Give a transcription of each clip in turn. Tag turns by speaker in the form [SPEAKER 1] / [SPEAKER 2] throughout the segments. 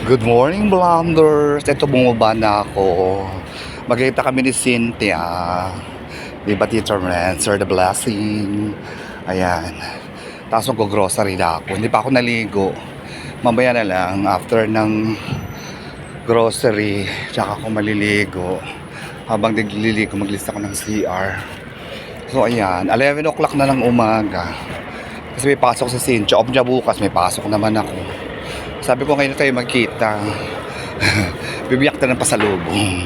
[SPEAKER 1] Good morning, Blonders. Ito, bumaba na ako. Magkita kami ni Cynthia. Di ba, Teacher Ren? Sir, the blessing. Ayan. Tapos mag-grocery na ako. Hindi pa ako naligo. Mamaya na lang, after ng grocery, tsaka ako maliligo. Habang nagliligo, maglista ko ng CR. So, ayan. 11 o'clock na ng umaga. Kasi may pasok sa Cynthia. Off niya bukas, may pasok naman ako. Sabi ko ngayon tayo magkita. Bibiyak na ng pasalubong.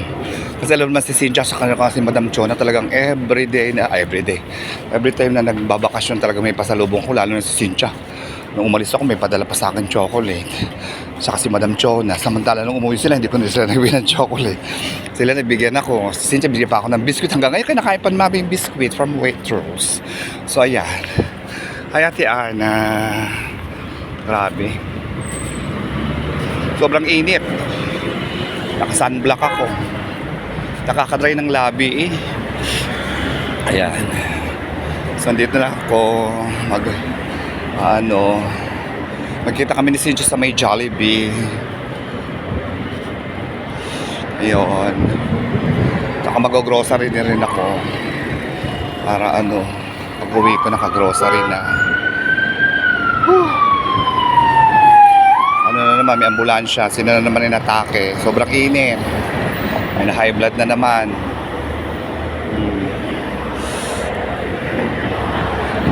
[SPEAKER 1] Kasi alam naman si Cynthia sa kanila kasi Madam Chona talagang every time na nagbabakasyon talaga may pasalubong ko, lalo na si Cynthia. Nung umalis ako may padala pa sa akin chocolate. Saka si Madam Chona. Samantala nung umuwi sila, hindi ko na sila nagbigyan ng chocolate. Sila nagbigyan ako. Si Cynthia bigyan pa ako ng biscuit. Hanggang ngayon kinakain pa namin yung biscuit from Waitrose. So ayan. Ay Ate Ana. Grabe. Sobrang init. Naka-sunblock ako. Nakakadry ng labi eh. Ayan. So, andito na ako. Magkita kami ni Cynthia sa may Jollibee. Ayun. Saka mag-grocery din rin ako. Para pag-uwi ko naka-grocery na. May ambulansya, sino na naman inatake, sobrang init, may na high blood na naman.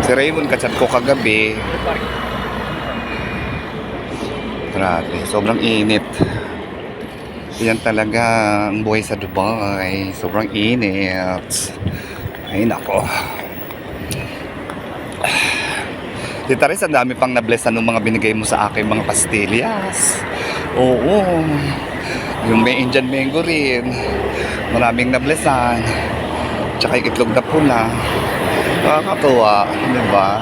[SPEAKER 1] Si Raymond kachat ko kagabi, grabe, sobrang init. Yan talaga ang buhay sa Dubai, sobrang init. Ay nako. Tita Riz, ang dami pang na-bless ng mga binigay mo sa akin mga pastillas. Oo. Yung may Indian mango rin. Maraming na-blessan. Tsaka yung itlog na pula. Nakakatuwa. Diba?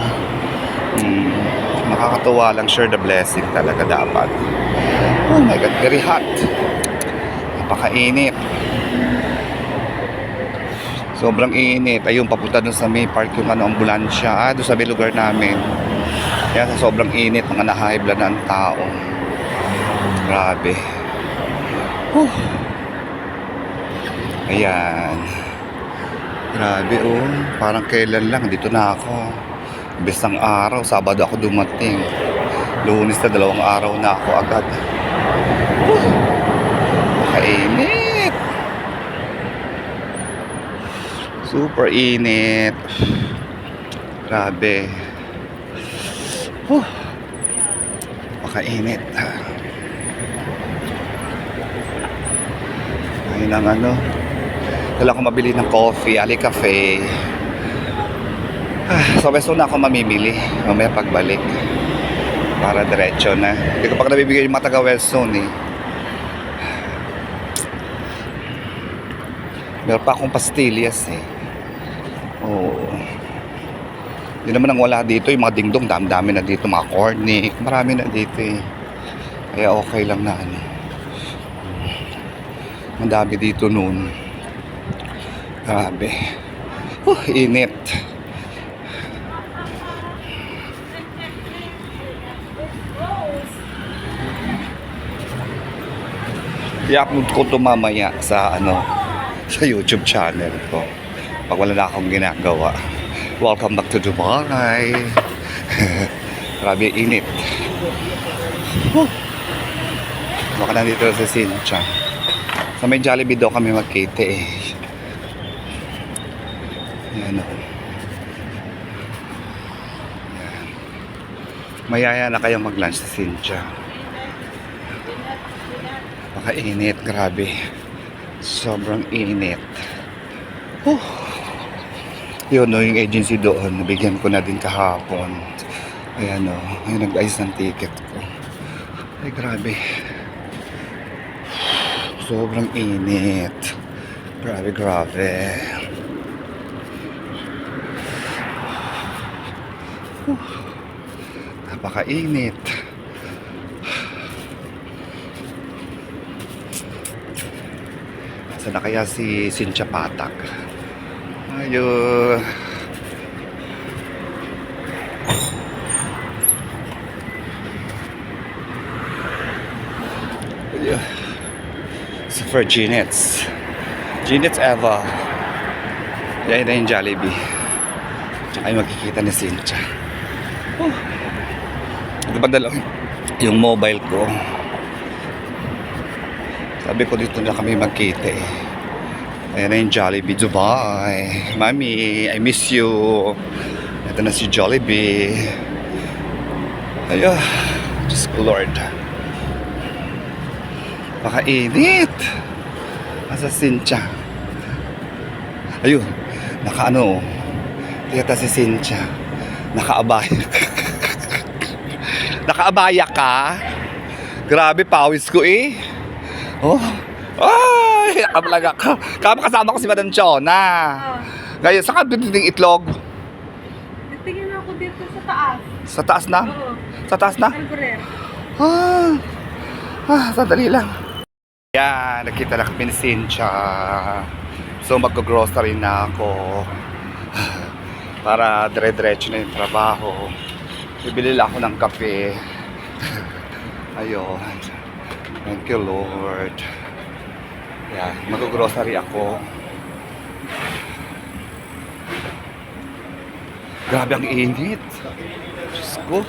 [SPEAKER 1] Nakakatuwa lang. Share the blessing talaga dapat. Oh my God, very hot. Napakainit. Sobrang init. Ayun, papunta dun sa may park yung ambulansya. Doon sa may lugar namin. Kaya sa sobrang init, mga na-high blood na ang tao. Grabe. Ayan. Grabe parang kailan lang. Dito na ako. Bisang araw. Sabado ako dumating. Lunes na 2 araw na ako agad. Kainit. Super init. Grabe. Makainit. Ayun ang Kailangan ko mabili ng coffee, Ali Cafe. So beso na ako mamimili. Mamaya pagbalik. Para diretso na. Hindi ko pa nabibigay yung mga taga Westzone eh. Meron pa akong pastillas eh. Yun naman ang wala dito, yung mga dingdong, dami na dito, mga cornic, marami na dito eh. Kaya okay lang na ang dami dito noon. Grabe. Init. I-upload ko ito mamaya sa sa YouTube channel ko. Pag wala na akong ginagawa. Welcome back to Dubai. Grabe init. Baka nandito sa Cynthia. Sa may Jollibee daw kami magkita eh. Ayan Mayaya na kayong mag-lunch sa Cynthia. Baka init, grabe. Sobrang init. Yun yung agency doon, nabigyan ko na din kahapon. Ayan yung nag-ayos ng ticket ko. Ay grabe. Sobrang init. Grabe. Napakainit. Saan na kaya si Cynthia Patak? Ayun. Yeah. So for Ginets. Ginets Eva. Yan na yung Jollibee. Tsaka yung makikita ni Cynthia. Ito ba dalaw yung mobile ko? Sabi ko dito na kami magkita eh. Ayan na yung Jollibee Dubai. Mami, I miss you. Ito na si Jollibee. Ayun. Diyos ko Lord. Pakainit. Asa Cynthia. Ayun. Nakaano. Tiyata si Cynthia. Nakaabaya. Nakaabaya ka? Grabe, pawis ko eh. Oh. Ay, nakabalaga ka. Kasama ko si Madam Chona. Ngayon, saan ka biting itlog?
[SPEAKER 2] Tingin ako dito sa taas.
[SPEAKER 1] Sa taas na?
[SPEAKER 2] Oo.
[SPEAKER 1] Sa taas na?
[SPEAKER 2] Alvarez.
[SPEAKER 1] Sandali lang. Yan, nakita na kami ni Cynthia. So, mag-grocery na ako. Para dire-diretso na yung trabaho. Bibili lang ako ng kape. Ayun. Thank you, Lord. Yan, mag-grocery ako. Grabe ang init. Diyos ko.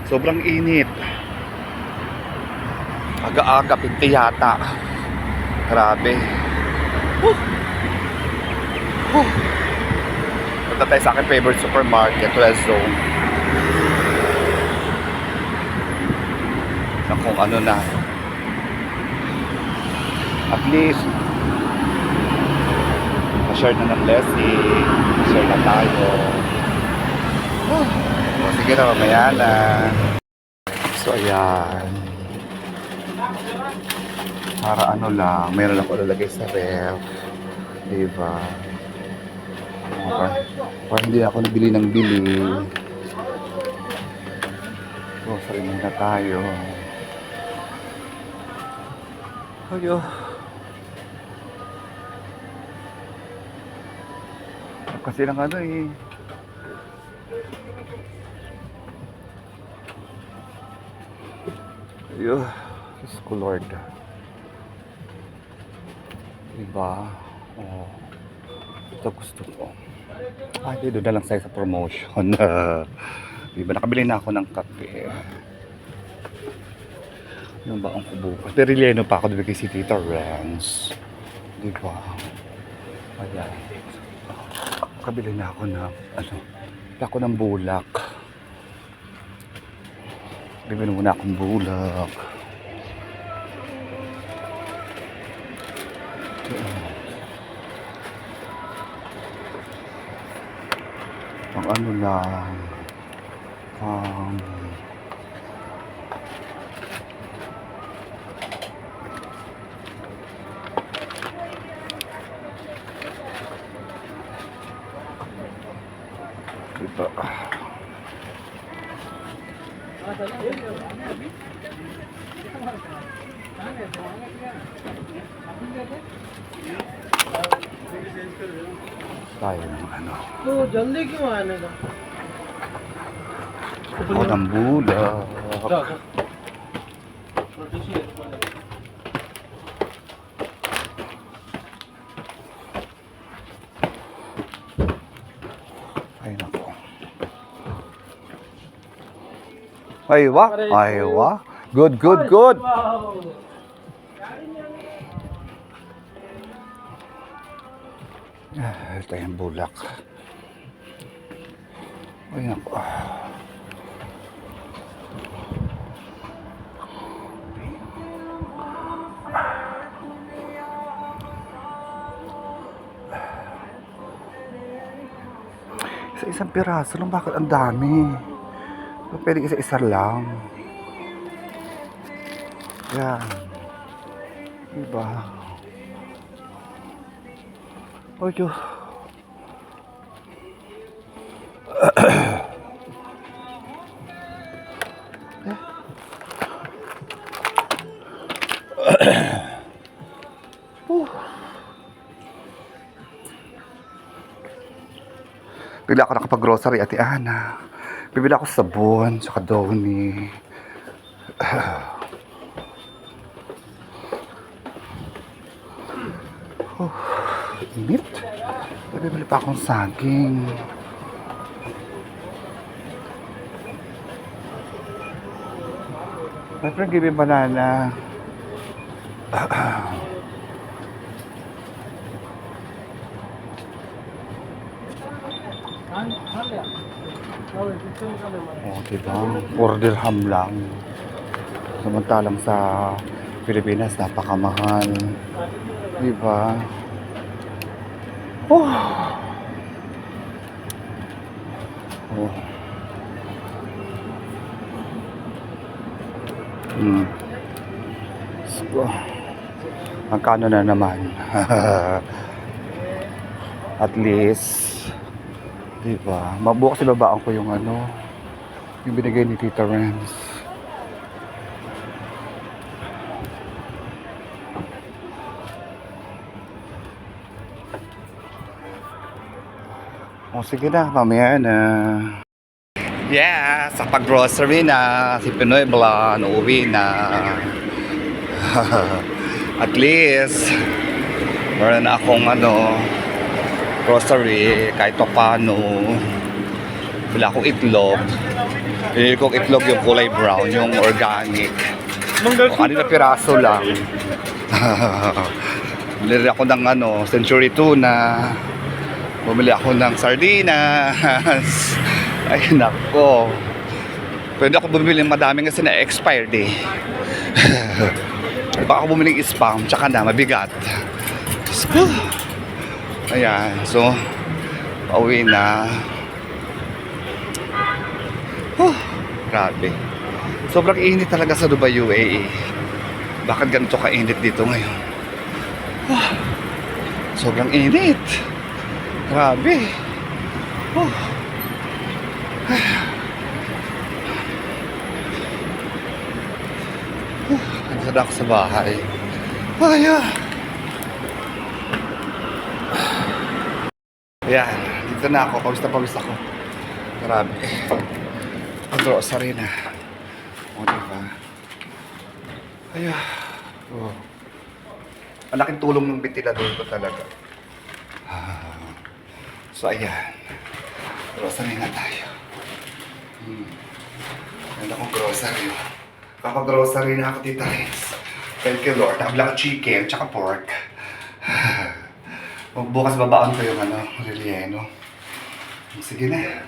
[SPEAKER 1] Sobrang init. Aga-aga, pinti yata. Grabe. Punta tayo sa aking favorite supermarket, West Zone. Na kung ano na. At least, ma-share na ng blessing. Ma-share na tayo. O, sige na, mamaya na. So, ayan. Para ano lang, mayroon ako lalagay sa ref. Diba? Para hindi ako nabili ng bili. Grocery muna tayo. Ayo. Kasi lang ano eh. Ayo. Diyos ko Lord. Diba? Oh. Ito gusto ko. Dito na lang tayo sa promotion. Diba? Nakabili na ako ng kape. Yung baong ko bukas. Pero Riliano pa ako doon kay si Tita Renz. Diba? Ayan. Kabili na ako ng ng bulak. Bibili muna akong bulak. Ang ano lang. Diba? Tayo ng ano.
[SPEAKER 3] तो जल्दी क्यों आने का
[SPEAKER 1] Ako ng bulak. Ay nako. Aywa, aywa. Good, good, good. Ito yung bulak. Ay nako. Isa-isang piraso lang, bakit ang dami? Pwede isa-isa lang. Yan. Diba? Ay, Diyos. Bigla ako nakapag-grocery, Ate Ana. Bibili ako sabon, tsaka Downy. Init. Bibili pa akong saging. My friend, give me banana. Oh, diba? 4 dirham lang. Samantalang sa Pilipinas, napakamahal. Diba? Oh. Oh. So, magkano na naman? At least, diba? Mabukas ibabaan ko yung ano, yung binigay ni Tita Renz. O sige na, mamaya na. Yeah, sa pag-grocery na, si Pinoy Blan, uuwi na. At least, meron na akong ano, grocery, kahit pa paano. Wala akong itlog. Pinili kong itlog yung kulay brown, yung organic. O, kanina piraso lang. Bumili ako ng ano, century tuna. Bumili ako ng sardinas. Ay, nako. Pwede ako bumili madami kasi na-expired eh. Baka ako bumili ng spam, tsaka na, mabigat. Ayan, so, pauwi na. Grabe. Sobrang init talaga sa Dubai, UAE. Bakit ganito kainit dito ngayon? Sobrang init. Grabe. Nandito na ako sa bahay. Ayan, dito na ako. Pawis na pawis ako. Grabe. Grocery na. O, diba? Ayan. Oh. Ang laking tulong ng ventilador ko talaga. So, ayan. Grocery na tayo. Ganda kong grocery. Kapag-grocery na ako, Tita Renz. Thank you, Lord. Nakabila ko chicken, tsaka pork. Bukas babaan ko yung ano, relleno. Sige na.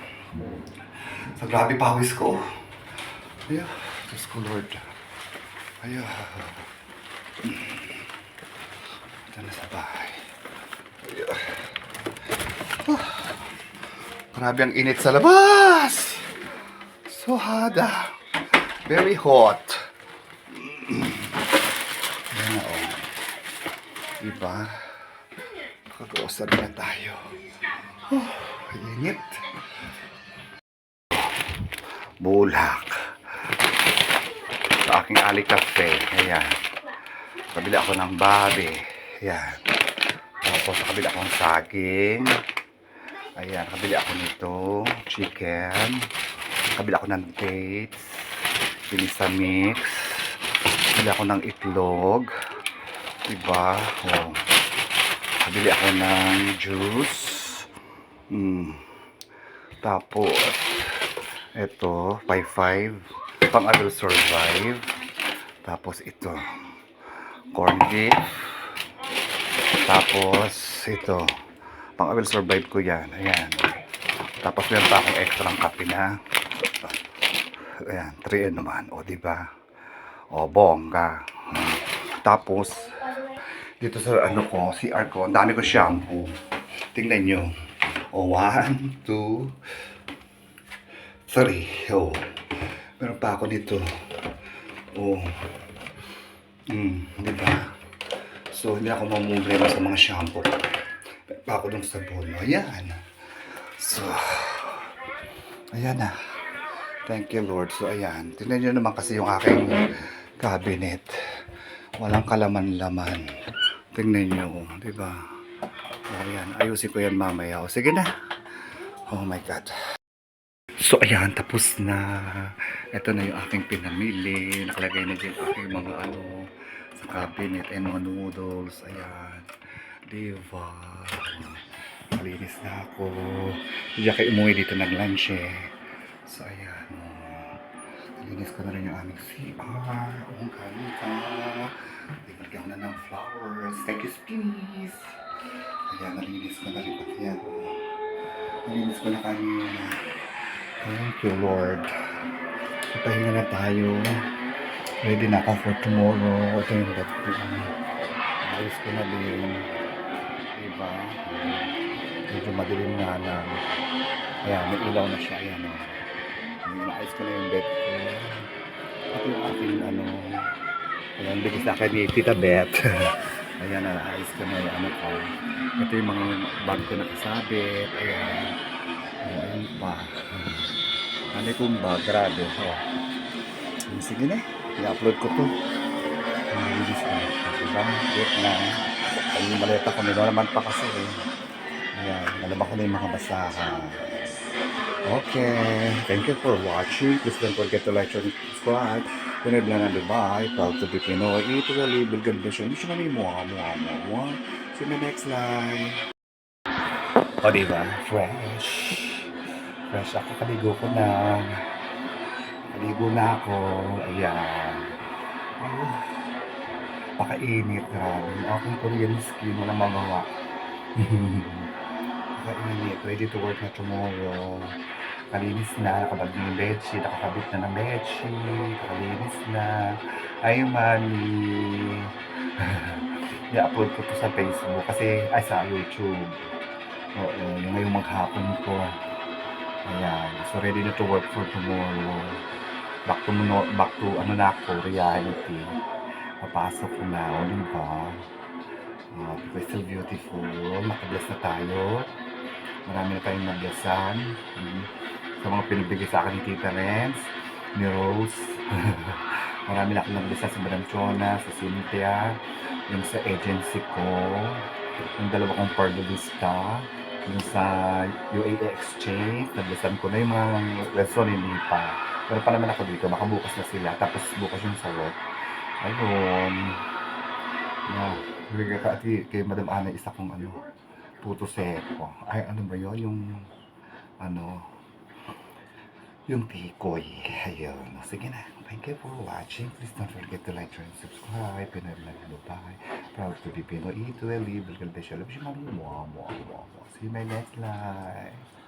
[SPEAKER 1] So, grabe pawis ko. Ayan. Diyos ko, Lord. Ayan. Ito na sa bahay. Ayan. Grabe ang init sa labas. So hada. Very hot. Ayan na, oh. Diba? Nakagrocery na tayo. Init. Bulak. Sa aking alikafe. Ayan. Kabila ako ng babi. Ayan. Tapos kabila akong saging. Ayan. Kabila ako nito. Chicken. Kabila ako ng dates. Pinisa mix. Kabila ako ng itlog. Diba? Oh. Kabila ako ng juice. Tapos ito, 5-5. Pang-adult survive. Tapos ito, corn beef. Tapos ito, pang-adult survive ko yan. Ayan. Tapos meron pa akong extra kape na. Ayan, 3 naman. O, diba? O, bongga. Tapos, dito sa ano ko, CR ko, ang dami ko shampoo. Tingnan nyo. O, 1, 2, 3. O, meron pa ako dito. O, diba? So, hindi ako mamumblema sa mga shampoo. Meron pa ako ng sabon. Ayan. So, ayan na. Thank you, Lord. So, ayan. Tingnan nyo naman kasi yung aking cabinet. Walang kalaman-laman. Tingnan nyo. Diba? Ayan. Ayusin ko yan mamaya. O, sige na. Oh my God. So ayan, tapos na. Ito na yung aking pinamili. Nakalagay na dyan aking mga sa cabinet and mga noodles. Ayan. Diba? Malinis na ako. Hindi kayo umuwi dito nag-lunch eh. So ayan. Nalinis ko na rin yung aming CR. Ang kalita. Bigyan na ng flowers. Thank you, please. Ayan, nalinis ko na rin pati yan. Nalinis ko na kanina. Thank you, Lord. Papahinga na tayo. Ready na ako for tomorrow. Ito yung bed ko. Ayos ko na din. Diba? Medyo madilim nga lang. Ayan, may ilaw na siya. Ayan, o. Naayos ko na yung bed ko. Ito yung aking, ayan, bigis sa akin ni Tita Beth. Ayan, naayos ko na yung ko. Ito yung mga bag ko nakasabit. Ayan. Ayan pa. Ano itong bag? Grabe. Oh. Sige na. I-upload ko to. Nabilis ko. Diba? Wait na. Ay, yung maleta ko. May naman pa kasi. Ayan. Nalabak ko na yung mga basahan. Okay. Thank you for watching. Please don't forget to like, share, and subscribe. Pinag na ng Dubai. Proud to be Pinoy. Ito wali. God bless you. Mission kami mo. See you in the next live. O, diba? Fresh. Fresh ako. Kaligo ko na. Kaligo na ako. Ayan. Ay, pakainit. Grabe. Aking Korean skin. Walang magawa. Pakainit. Ready to work na tomorrow. Kalinis na. Nakabag ng bedsheet. Nakakabit na ng bedsheet. Kalinis na. Ay, mami. I-upload ko to sa Facebook. Kasi, ay, sa YouTube. Oo. Yung ngayong maghapon ko. Ayan. So, ready na to work for tomorrow. Back to ano na ako, reality. Papasok ko na, o diba? Because still beautiful. Nakabless na tayo. Marami na tayong nablesan. Sa mga pinibigay sa akin ni Tita Renz, ni Rose. Marami na akong nablesan sa Madam Chona, sa Cynthia, yung sa agency ko, yung dalawa kong Pardovista, yung sa UAE Exchange, nablesan ko na yung mga lesson hindi pa. Pero pa naman ako dito, baka bukas na sila. Tapos bukas yung sa work. Ayun. Yeah. Bigay ka ati kay Madam Ana isa kong puto seco. Ay, ano ba yun? Yung tikoy. Ayun. Sige na. Thank you for watching. Please don't forget to like, share, and subscribe. Pinoy Vlog Dubai. Proud to be Pinoy. Eat well, live, God bless you. Love you, mami. See you in my next live.